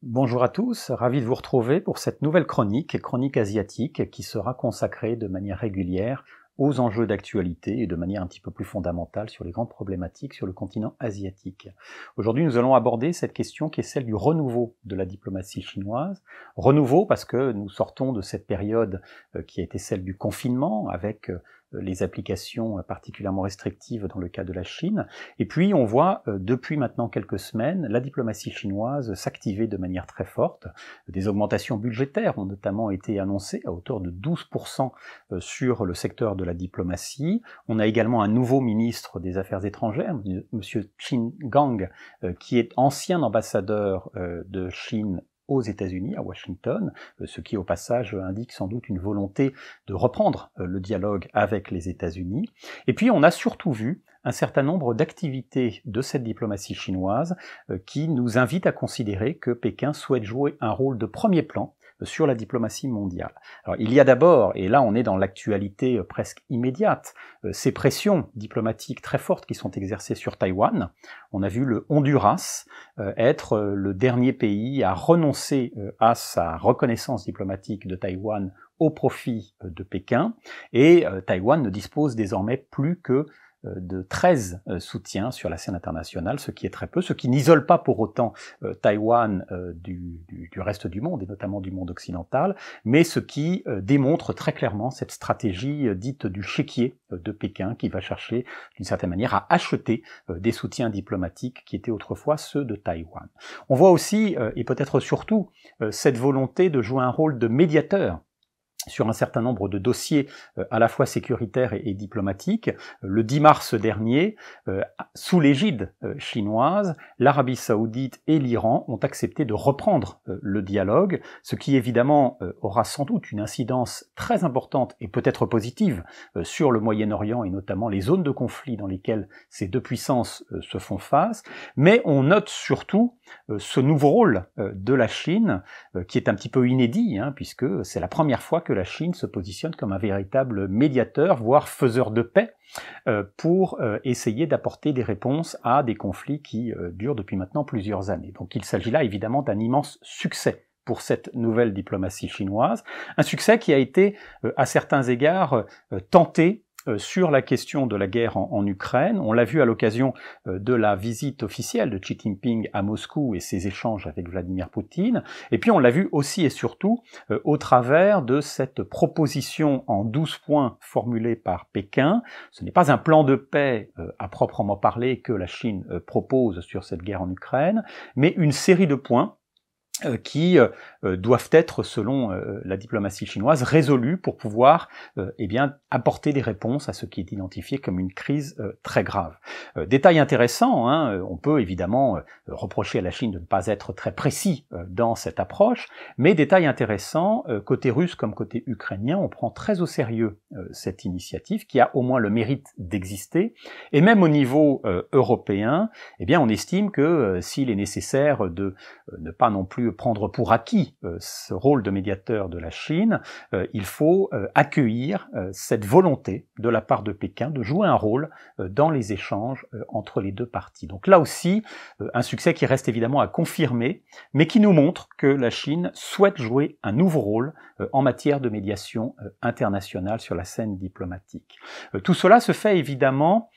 Bonjour à tous, ravi de vous retrouver pour cette nouvelle chronique asiatique qui sera consacrée de manière régulière aux enjeux d'actualité et de manière un petit peu plus fondamentale sur les grandes problématiques sur le continent asiatique. Aujourd'hui, nous allons aborder cette question qui est celle du renouveau de la diplomatie chinoise. Renouveau parce que nous sortons de cette période qui a été celle du confinement avec les applications particulièrement restrictives dans le cas de la Chine. Et puis, on voit depuis maintenant quelques semaines la diplomatie chinoise s'activer de manière très forte. Des augmentations budgétaires ont notamment été annoncées à hauteur de 12% sur le secteur de la diplomatie. On a également un nouveau ministre des Affaires étrangères, M. Qin Gang, qui est ancien ambassadeur de Chine aux États-Unis, à Washington, ce qui au passage indique sans doute une volonté de reprendre le dialogue avec les États-Unis. Et puis on a surtout vu un certain nombre d'activités de cette diplomatie chinoise qui nous invitent à considérer que Pékin souhaite jouer un rôle de premier plan sur la diplomatie mondiale. Alors, il y a d'abord, et là on est dans l'actualité presque immédiate, ces pressions diplomatiques très fortes qui sont exercées sur Taïwan. On a vu le Honduras être le dernier pays à renoncer à sa reconnaissance diplomatique de Taïwan au profit de Pékin, et Taïwan ne dispose désormais plus que de 13 soutiens sur la scène internationale, ce qui est très peu, ce qui n'isole pas pour autant Taïwan du reste du monde, et notamment du monde occidental, mais ce qui démontre très clairement cette stratégie dite du chéquier de Pékin, qui va chercher d'une certaine manière à acheter des soutiens diplomatiques qui étaient autrefois ceux de Taïwan. On voit aussi, et peut-être surtout, cette volonté de jouer un rôle de médiateur sur un certain nombre de dossiers à la fois sécuritaires et diplomatiques. Le 10 mars dernier, sous l'égide chinoise, l'Arabie saoudite et l'Iran ont accepté de reprendre le dialogue, ce qui évidemment aura sans doute une incidence très importante et peut-être positive sur le Moyen-Orient et notamment les zones de conflit dans lesquelles ces deux puissances se font face. Mais on note surtout ce nouveau rôle de la Chine, qui est un petit peu inédit, puisque c'est la première fois que la Chine se positionne comme un véritable médiateur, voire faiseur de paix, pour essayer d'apporter des réponses à des conflits qui durent depuis maintenant plusieurs années. Donc il s'agit là évidemment d'un immense succès pour cette nouvelle diplomatie chinoise, un succès qui a été à certains égards tenté sur la question de la guerre en Ukraine. On l'a vu à l'occasion de la visite officielle de Xi Jinping à Moscou et ses échanges avec Vladimir Poutine. Et puis on l'a vu aussi et surtout au travers de cette proposition en 12 points formulée par Pékin. Ce n'est pas un plan de paix à proprement parler que la Chine propose sur cette guerre en Ukraine, mais une série de points qui doivent être, selon la diplomatie chinoise, résolus pour pouvoir apporter des réponses à ce qui est identifié comme une crise très grave. Détail intéressant, on peut évidemment reprocher à la Chine de ne pas être très précis dans cette approche, mais détail intéressant, côté russe comme côté ukrainien, on prend très au sérieux cette initiative qui a au moins le mérite d'exister, et même au niveau européen, on estime que s'il est nécessaire de ne pas non plus prendre pour acquis ce rôle de médiateur de la Chine, il faut accueillir cette volonté de la part de Pékin de jouer un rôle dans les échanges entre les deux parties. Donc là aussi, un succès qui reste évidemment à confirmer, mais qui nous montre que la Chine souhaite jouer un nouveau rôle en matière de médiation internationale sur la scène diplomatique. Tout cela se fait évidemment,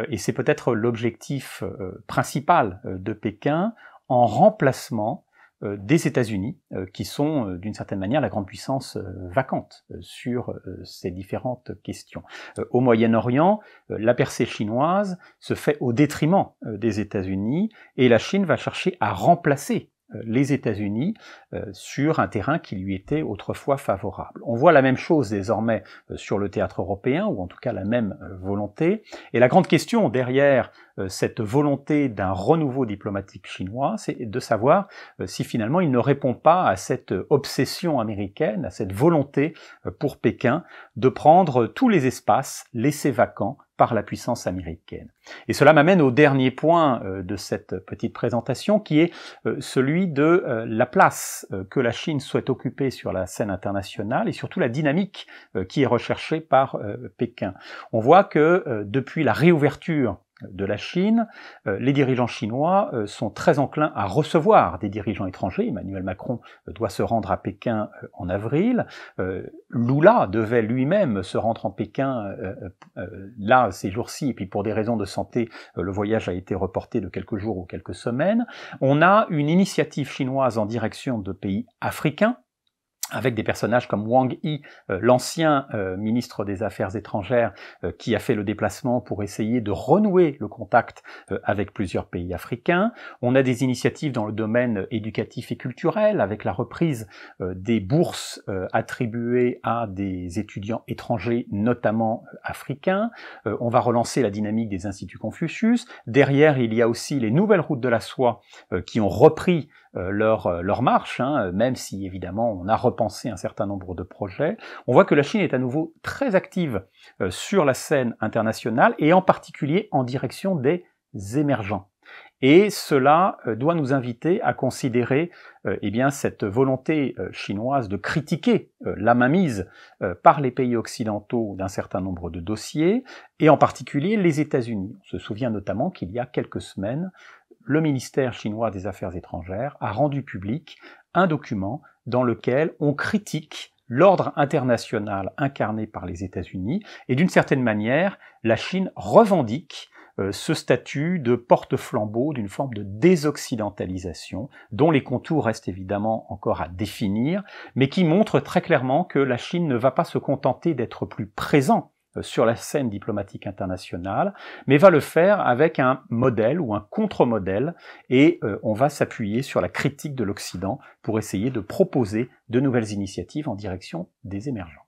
et c'est peut-être l'objectif principal de Pékin, en remplacement des États-Unis, qui sont d'une certaine manière la grande puissance vacante sur ces différentes questions. Au Moyen-Orient, la percée chinoise se fait au détriment des États-Unis, et la Chine va chercher à remplacer les États-Unis sur un terrain qui lui était autrefois favorable. On voit la même chose désormais sur le théâtre européen, ou en tout cas la même volonté. Et la grande question derrière cette volonté d'un renouveau diplomatique chinois, c'est de savoir si finalement il ne répond pas à cette obsession américaine, à cette volonté pour Pékin de prendre tous les espaces laissés vacants par la puissance américaine. Et cela m'amène au dernier point de cette petite présentation, qui est celui de la place que la Chine souhaite occuper sur la scène internationale et surtout la dynamique qui est recherchée par Pékin. On voit que depuis la réouverture de la Chine, les dirigeants chinois sont très enclins à recevoir des dirigeants étrangers. Emmanuel Macron doit se rendre à Pékin en avril. Lula devait lui-même se rendre en Pékin là ces jours-ci, et puis pour des raisons de santé, le voyage a été reporté de quelques jours ou quelques semaines. On a une initiative chinoise en direction de pays africains, avec des personnages comme Wang Yi, l'ancien ministre des Affaires étrangères, qui a fait le déplacement pour essayer de renouer le contact avec plusieurs pays africains. On a des initiatives dans le domaine éducatif et culturel, avec la reprise des bourses attribuées à des étudiants étrangers, notamment africains. On va relancer la dynamique des instituts Confucius. Derrière, il y a aussi les nouvelles routes de la soie qui ont repris leur marche, même si évidemment on a repensé un certain nombre de projets. On voit que la Chine est à nouveau très active sur la scène internationale et en particulier en direction des émergents. Et cela doit nous inviter à considérer cette volonté chinoise de critiquer la mainmise par les pays occidentaux d'un certain nombre de dossiers, et en particulier les États-Unis. On se souvient notamment qu'il y a quelques semaines, le ministère chinois des Affaires étrangères a rendu public un document dans lequel on critique l'ordre international incarné par les États-Unis, et d'une certaine manière, la Chine revendique ce statut de porte-flambeau d'une forme de désoccidentalisation, dont les contours restent évidemment encore à définir, mais qui montre très clairement que la Chine ne va pas se contenter d'être plus présent sur la scène diplomatique internationale, mais va le faire avec un modèle ou un contre-modèle, et on va s'appuyer sur la critique de l'Occident pour essayer de proposer de nouvelles initiatives en direction des émergents.